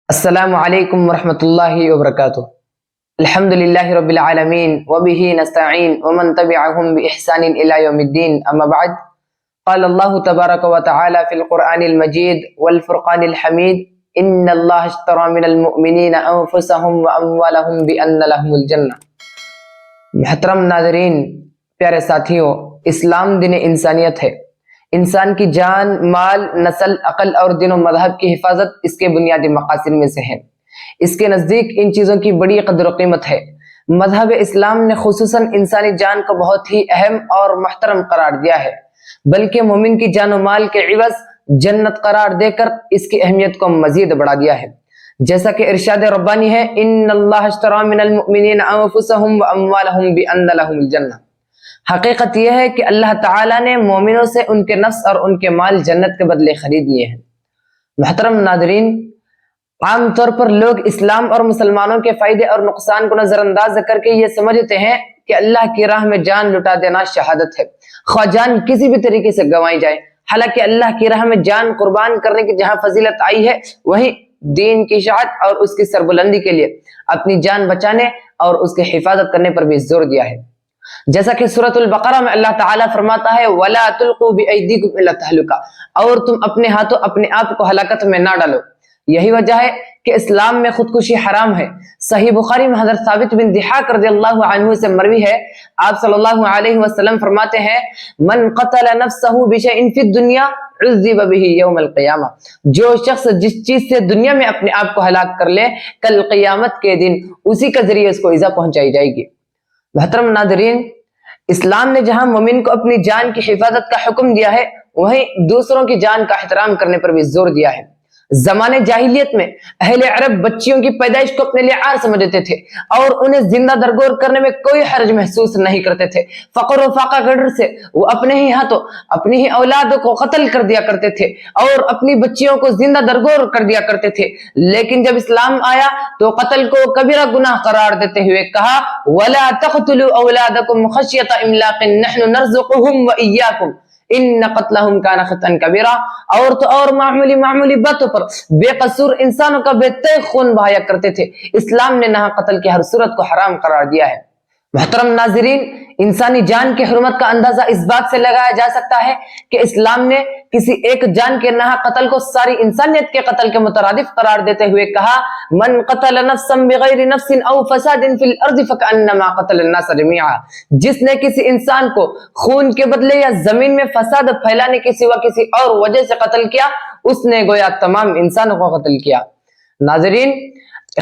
السلام علیکم ورحمۃ اللہ وبرکاتہ۔ الحمد للہ رب العالمین وبہ نستعین ومن تبعهم بإحسان الى یوم الدین، اما بعد، قال اللہ تبارک وتعالی فی القرآن المجید والفرقان الحمید، ان اللہ اشتری من المؤمنین انفسهم واموالهم بان لهم الجنہ۔ محترم ناظرین، پیارے ساتھیوں، اسلام دین انسانیت ہے۔ انسان کی جان، مال، نسل، عقل اور دین و مذہب کی حفاظت اس کے بنیادی مقاصد میں سے ہے۔ اس کے نزدیک ان چیزوں کی بڑی قدر و قیمت ہے۔ مذہب اسلام نے خصوصاً انسانی جان کو بہت ہی اہم اور محترم قرار دیا ہے، بلکہ مومن کی جان و مال کے عوض جنت قرار دے کر اس کی اہمیت کو مزید بڑھا دیا ہے۔ جیسا کہ ارشاد ربانی ہے، ان اللہ اشتری من المؤمنین انفسهم واموالهم بان لهم الجنہ۔ حقیقت یہ ہے کہ اللہ تعالیٰ نے مومنوں سے ان کے نفس اور ان کے مال جنت کے بدلے خرید لیے ہیں۔ محترم ناظرین، عام طور پر لوگ اسلام اور مسلمانوں کے فائدے اور نقصان کو نظر انداز کر کے یہ سمجھتے ہیں کہ اللہ کی راہ میں جان لٹا دینا شہادت ہے، خواہ جان کسی بھی طریقے سے گنوائی جائے۔ حالانکہ اللہ کی راہ میں جان قربان کرنے کی جہاں فضیلت آئی ہے، وہیں دین کی اشاعت اور اس کی سربلندی کے لیے اپنی جان بچانے اور اس کی حفاظت کرنے پر بھی زور دیا ہے۔ جیسا کہ سورۃ البقرہ میں اللہ تعالیٰ فرماتا ہے، وَلَا تُلْقُوا بِأَيْدِيكُمْ إِلَى التَّهْلُكَةِ، اور تم اپنے ہاتھوں اپنے آپ کو ہلاکت میں نہ ڈالو۔ یہی وجہ ہے کہ اسلام میں خودکشی حرام ہے۔ صحیح بخاری میں حضرت ثابت بن ضحاک رضی اللہ عنہ سے مروی ہے، آپ صلی اللہ علیہ وسلم فرماتے ہیں، من قتل نفسه بشيء في الدنيا عذب به يوم القیامہ، جو شخص جس چیز سے دنیا میں اپنے آپ کو ہلاک کر لے، کل قیامت کے دن اسی کے ذریعے اس کو ایذا پہنچائی جائے گی۔ محترم ناظرین، اسلام نے جہاں مومن کو اپنی جان کی حفاظت کا حکم دیا ہے، وہیں دوسروں کی جان کا احترام کرنے پر بھی زور دیا ہے۔ زمانے جاہلیت میں اہل عرب بچیوں کی پیدائش کو اپنے لیے عار سمجھتے تھے اور انہیں زندہ درگور کرنے میں کوئی حرج محسوس نہیں کرتے تھے۔ فقر و فاقہ کی ڈر سے وہ اپنے ہی ہاتھوں اپنی ہی اولادوں کو قتل کر دیا کرتے تھے اور اپنی بچیوں کو زندہ درگور کر دیا کرتے تھے۔ لیکن جب اسلام آیا تو قتل کو کبیرہ گناہ قرار دیتے ہوئے کہا، وَلَا تَقْتُلُوا أَوْلَادَكُمْ خَشْيَةَ إِمْلَاقٍ نَحْنُ نَرْزُقُهُمْ وَإِيَّاكُمْ ان قتلهم كان خطا کبیرہ۔ اور تو اور معمولی باتوں پر بے قصور انسانوں کا بے تیغ خون بہایا کرتے تھے۔ اسلام نے نہ قتل کی ہر صورت کو حرام قرار دیا ہے۔ محترم ناظرین، انسانی جان کی حرمت کا اندازہ اس بات سے لگایا جا سکتا ہے کہ اسلام نے کسی ایک جان کے ناحق قتل کو ساری انسانیت کے قتل کے مترادف قرار دیتے ہوئے کہا، من قتل نفسا بغیر نفس او فساد فی الارض فکأنما قتل الناس جميعا، جس نے کسی انسان کو خون کے بدلے یا زمین میں فساد پھیلانے کے سوا کسی اور وجہ سے قتل کیا، اس نے گویا تمام انسانوں کو قتل کیا۔ ناظرین،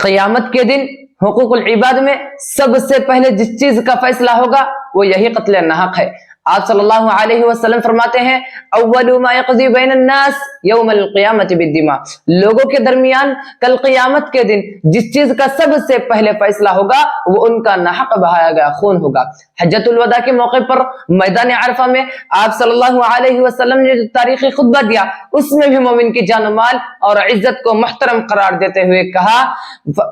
قیامت کے دن حقوق العباد میں سب سے پہلے جس چیز کا فیصلہ ہوگا وہ یہی قتل ناحق ہے۔ آپ صلی اللہ علیہ وسلم فرماتے ہیں، اول ما یقضی بین الناس یوم القیامت بالدماء، لوگوں کے درمیان کل قیامت کے دن جس چیز کا سب سے پہلے فیصلہ ہوگا وہ ان کا ناحق بہایا گیا خون ہوگا۔ حجۃ الوداع کے موقع پر میدان عرفہ میں آپ صلی اللہ علیہ وسلم نے جو تاریخی خطبہ دیا، اس میں بھی مومن کی جان و مال اور عزت کو محترم قرار دیتے ہوئے کہا،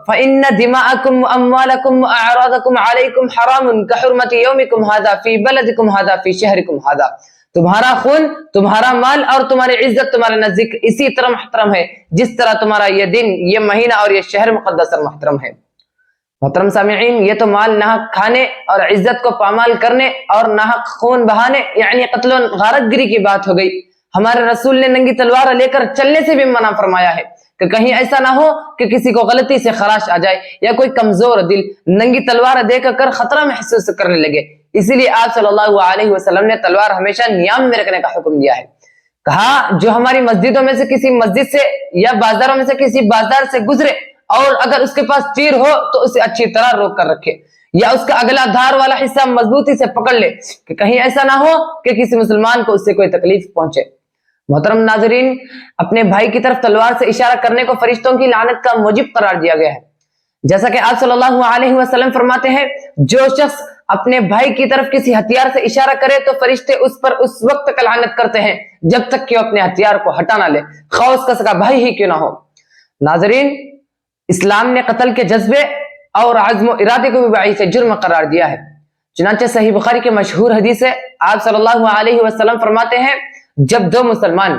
فإن دماءکم واموالکم واعراضکم علیکم حرام کحرمت یومکم ھذا فی بلدکم ھذا فی شہرکم ھذا، تمہارا خون، تمہارا مال اور تمہاری عزت تمہارے نزدیک اسی طرح محترم ہے جس طرح تمہارا یہ دن، یہ مہینہ اور یہ شہر مقدس اور محترم ہے۔ محترم سامعین، یہ تو مال ناحق کھانے اور عزت کو پامال کرنے اور ناحق خون بہانے یعنی قتل و غارت گری کی بات ہو گئی۔ ہمارے رسول نے ننگی تلوار لے کر چلنے سے بھی منع فرمایا ہے کہ کہیں ایسا نہ ہو کہ کسی کو غلطی سے خراش آ جائے یا کوئی کمزور دل ننگی تلوار دیکھ کر خطرہ محسوس کرنے لگے۔ اسی لیے آپ صلی اللہ علیہ وسلم نے تلوار ہمیشہ نیام میں رکھنے کا حکم دیا ہے۔ کہا، جو ہماری مسجدوں میں سے کسی مسجد سے یا بازاروں میں سے کسی بازار سے گزرے اور اگر اس کے پاس تیر ہو تو اسے اچھی طرح روک کر رکھے یا اس کا اگلا دھار والا حصہ مضبوطی سے پکڑ لے کہ کہیں ایسا نہ ہو کہ کسی مسلمان کو اس سے کوئی تکلیف پہنچے۔ محترم ناظرین، اپنے بھائی کی طرف تلوار سے اشارہ کرنے کو فرشتوں کی لعنت کا موجب قرار دیا گیا ہے۔ جیسا کہ آپ صلی اللہ علیہ وسلم فرماتے ہیں، جو شخص اپنے بھائی کی طرف کسی ہتھیار سے اشارہ کرے تو فرشتے اس پر اس وقت تک لعنت کرتے ہیں جب تک کہ وہ اپنے ہتھیار کو ہٹا نہ لے، خواہ اس کا سگا بھائی ہی کیوں نہ ہو۔ ناظرین، اسلام نے قتل کے جذبے اور عزم و ارادے کو بھی باعث جرم قرار دیا ہے۔ چنانچہ صحیح بخاری کے مشہور حدیث ہے، آپ صلی اللہ علیہ وسلم فرماتے ہیں، جب دو مسلمان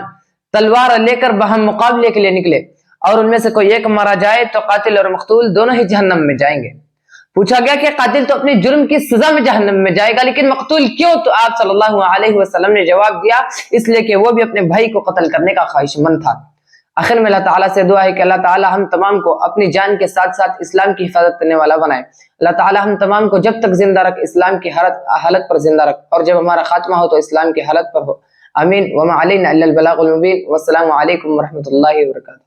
تلوار لے کر باہم مقابلے کے لیے نکلے اور ان میں سے کوئی ایک مارا جائے تو قاتل اور مقتول دونوں ہی جہنم میں جائیں گے۔ پوچھا گیا کہ قاتل تو اپنے جرم کی سزا میں جہنم میں جائے گا لیکن مقتول کیوں؟ تو آپ صلی اللہ علیہ وسلم نے جواب دیا اس لیے کہ وہ بھی اپنے بھائی کو قتل کرنے کا خواہش مند تھا۔ آخر میں اللہ تعالیٰ سے دعا ہے کہ اللہ تعالیٰ ہم تمام کو اپنی جان کے ساتھ ساتھ اسلام کی حفاظت کرنے والا بنائے۔ اللہ تعالیٰ ہم تمام کو جب تک زندہ رکھ اسلام کی حالت پر زندہ رکھ، اور جب ہمارا خاتمہ ہو تو اسلام کی حالت پر ہو۔ آمین۔ وما علینا الا البلاغ المبین۔ والسلام علیکم ورحمۃ اللہ وبرکاتہ۔